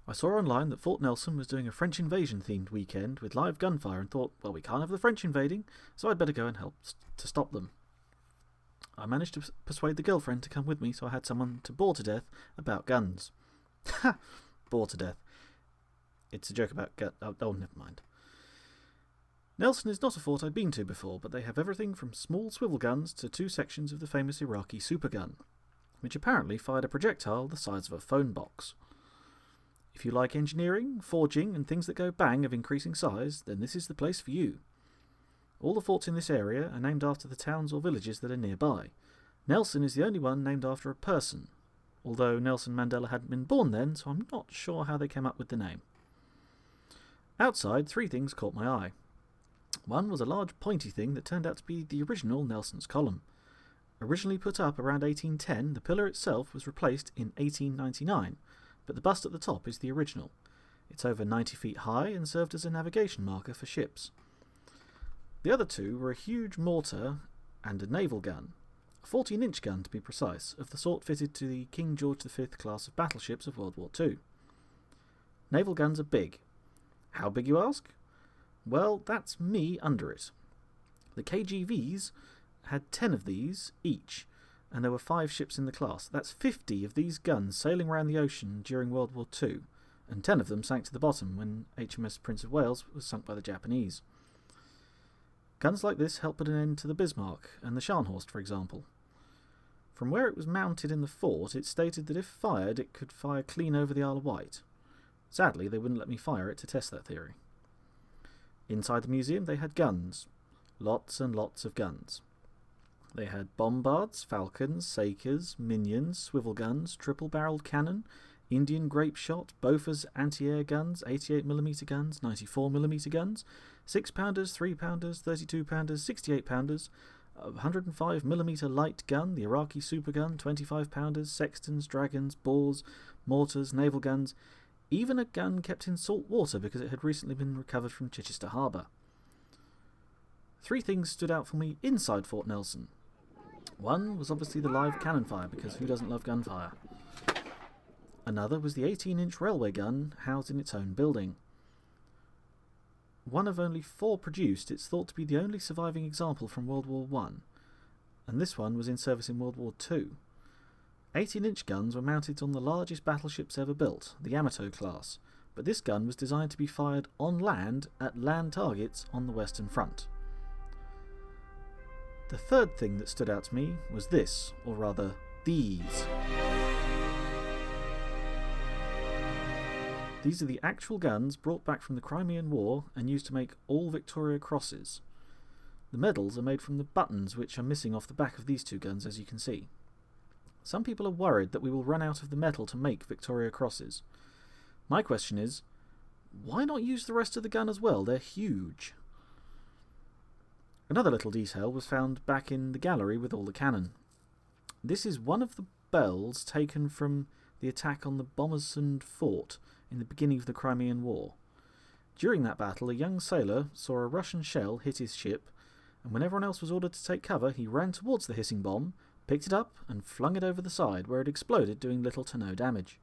I saw online that Fort Nelson was doing a French invasion themed weekend with live gunfire and thought, well, we can't have the French invading, so I'd better go and help to stop them. I managed to persuade the girlfriend to come with me, so I had someone to bore to death about guns. Ha! Bore to death. It's a joke about guns. Oh, never mind. Nelson is not a fort I'd been to before, but they have everything from small swivel guns to 2 sections of the famous Iraqi supergun, which apparently fired a projectile the size of a phone box. If you like engineering, forging, and things that go bang of increasing size, then this is the place for you. All the forts in this area are named after the towns or villages that are nearby. Nelson is the only one named after a person, although Nelson Mandela hadn't been born then, so I'm not sure how they came up with the name. Outside, 3 things caught my eye. One was a large pointy thing that turned out to be the original Nelson's Column. Originally put up around 1810, the pillar itself was replaced in 1899, but the bust at the top is the original. It's over 90 feet high and served as a navigation marker for ships. The other 2 were a huge mortar and a naval gun, a 14-inch gun to be precise, of the sort fitted to the King George V class of battleships of World War II. Naval guns are big. How big, you ask? Well, that's me under it. The KGVs had 10 of these each, and there were 5 ships in the class. That's 50 of these guns sailing around the ocean during World War II, and 10 of them sank to the bottom when HMS Prince of Wales was sunk by the Japanese. Guns like this helped put an end to the Bismarck and the Scharnhorst, for example. From where it was mounted in the fort, it stated that if fired, it could fire clean over the Isle of Wight. Sadly, they wouldn't let me fire it to test that theory. Inside the museum, they had guns. Lots and lots of guns. They had bombards, falcons, sakers, minions, swivel guns, triple-barreled cannon, Indian grape shot, Bofors anti-air guns, 88mm guns, 94mm guns, 6-pounders, 3-pounders, 32-pounders, 68-pounders, 105mm light gun, the Iraqi supergun, 25-pounders, sextons, dragons, bores, mortars, naval guns, even a gun kept in salt water because it had recently been recovered from Chichester Harbour. 3 things stood out for me inside Fort Nelson. One was obviously the live cannon fire, because who doesn't love gunfire? Another was the 18-inch railway gun housed in its own building. One of only 4 produced, it's thought to be the only surviving example from World War I, and this one was in service in World War II. 18-inch guns were mounted on the largest battleships ever built, the Yamato class, but this gun was designed to be fired on land at land targets on the Western Front. The third thing that stood out to me was this, or rather, these. These are the actual guns brought back from the Crimean War and used to make all Victoria Crosses. The medals are made from the buttons which are missing off the back of these 2 guns, as you can see. Some people are worried that we will run out of the metal to make Victoria Crosses. My question is, why not use the rest of the gun as well? They're huge. Another little detail was found back in the gallery with all the cannon. This is one of the bells taken from the attack on the Bommersund fort in the beginning of the Crimean War. During that battle, a young sailor saw a Russian shell hit his ship, and when everyone else was ordered to take cover, he ran towards the hissing bomb, picked it up, and flung it over the side, where it exploded, doing little to no damage.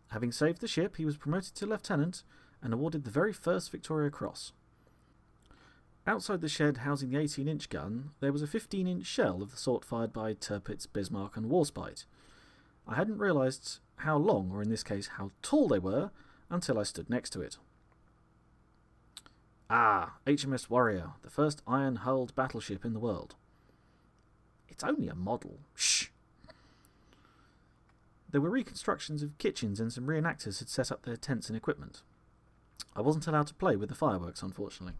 Having saved the ship, he was promoted to lieutenant and awarded the very first Victoria Cross. Outside the shed housing the 18-inch gun, there was a 15-inch shell of the sort fired by Tirpitz, Bismarck and Warspite. I hadn't realised how long, or in this case how tall they were, until I stood next to it. Ah, HMS Warrior, the first iron-hulled battleship in the world. It's only a model. Shh! There were reconstructions of kitchens and some reenactors had set up their tents and equipment. I wasn't allowed to play with the fireworks, unfortunately.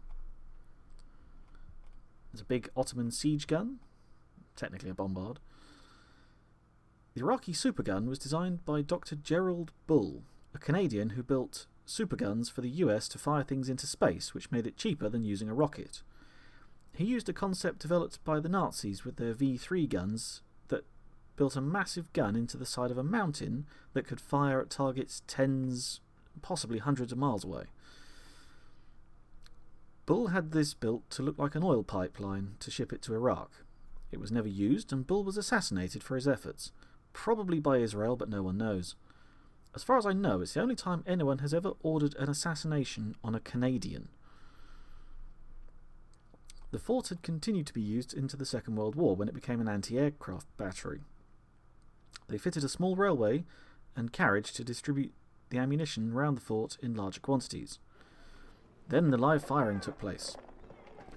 There's a big Ottoman siege gun, technically a bombard. The Iraqi supergun was designed by Dr. Gerald Bull, a Canadian who built superguns for the US to fire things into space, which made it cheaper than using a rocket. He used a concept developed by the Nazis with their V3 guns that built a massive gun into the side of a mountain that could fire at targets tens, possibly hundreds of miles away. Bull had this built to look like an oil pipeline to ship it to Iraq. It was never used, and Bull was assassinated for his efforts, probably by Israel, but no one knows. As far as I know, it's the only time anyone has ever ordered an assassination on a Canadian. The fort had continued to be used into the Second World War when it became an anti-aircraft battery. They fitted a small railway and carriage to distribute the ammunition round the fort in larger quantities. Then the live firing took place.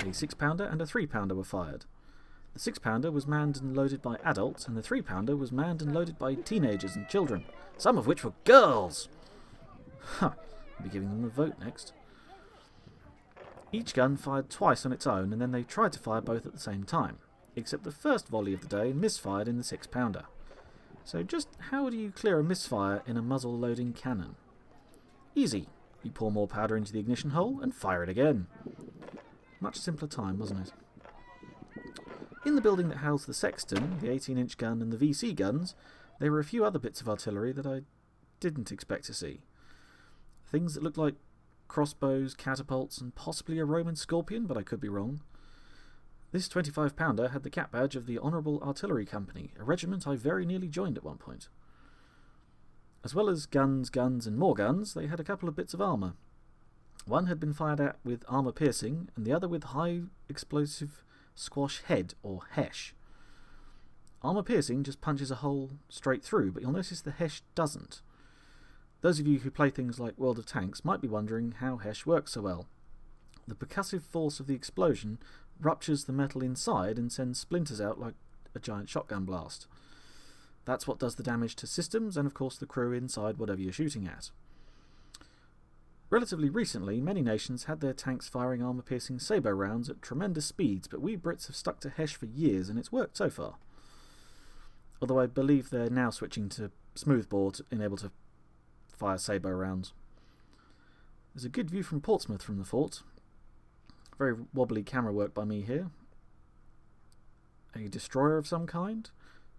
A 6-pounder and a 3-pounder were fired. The 6-pounder was manned and loaded by adults, and the 3-pounder was manned and loaded by teenagers and children, some of which were girls! Huh, I'll be giving them the vote next. Each gun fired twice on its own, and then they tried to fire both at the same time, except the first volley of the day misfired in the 6-pounder. So just how do you clear a misfire in a muzzle-loading cannon? Easy. You pour more powder into the ignition hole and fire it again. Much simpler time, wasn't it? In the building that housed the sexton, the 18-inch gun and the VC guns, there were a few other bits of artillery that I didn't expect to see. Things that looked like crossbows, catapults, and possibly a Roman scorpion, but I could be wrong. This 25-pounder had the cap badge of the Honourable Artillery Company, a regiment I very nearly joined at one point. As well as guns, and more guns, they had a couple of bits of armour. One had been fired at with armour piercing, and the other with high explosive squash head, or hesh. Armour piercing just punches a hole straight through, but you'll notice the hesh doesn't. Those of you who play things like World of Tanks might be wondering how hesh works so well. The percussive force of the explosion ruptures the metal inside and sends splinters out like a giant shotgun blast. That's what does the damage to systems and of course the crew inside whatever you're shooting at. Relatively recently, many nations had their tanks firing armour-piercing sabot rounds at tremendous speeds, but we Brits have stuck to hesh for years and it's worked so far. Although I believe they're now switching to smoothbore and able to fire sabot rounds. There's a good view from Portsmouth from the fort. Very wobbly camera work by me here. A destroyer of some kind?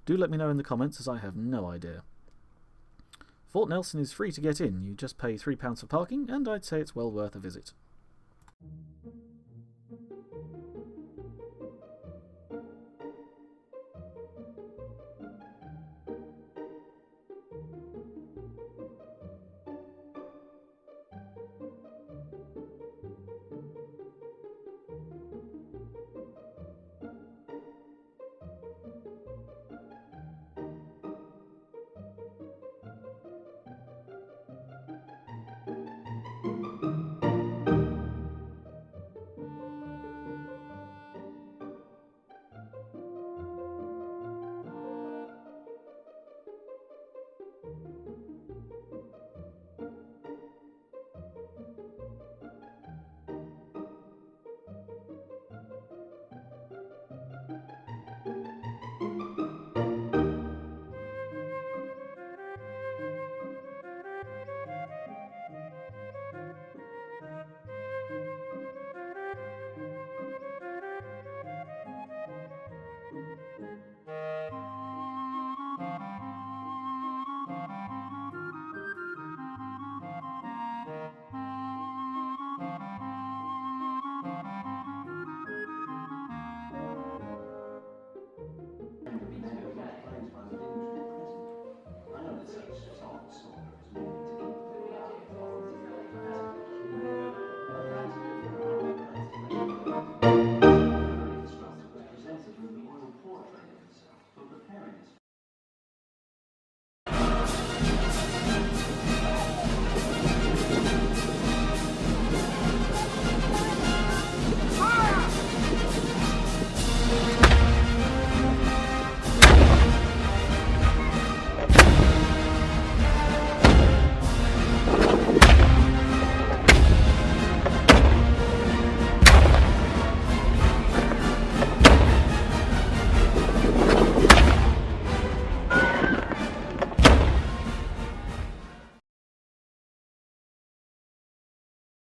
Do let me know in the comments, as I have no idea. Fort Nelson is free to get in. You just pay £3 for parking, and I'd say it's well worth a visit.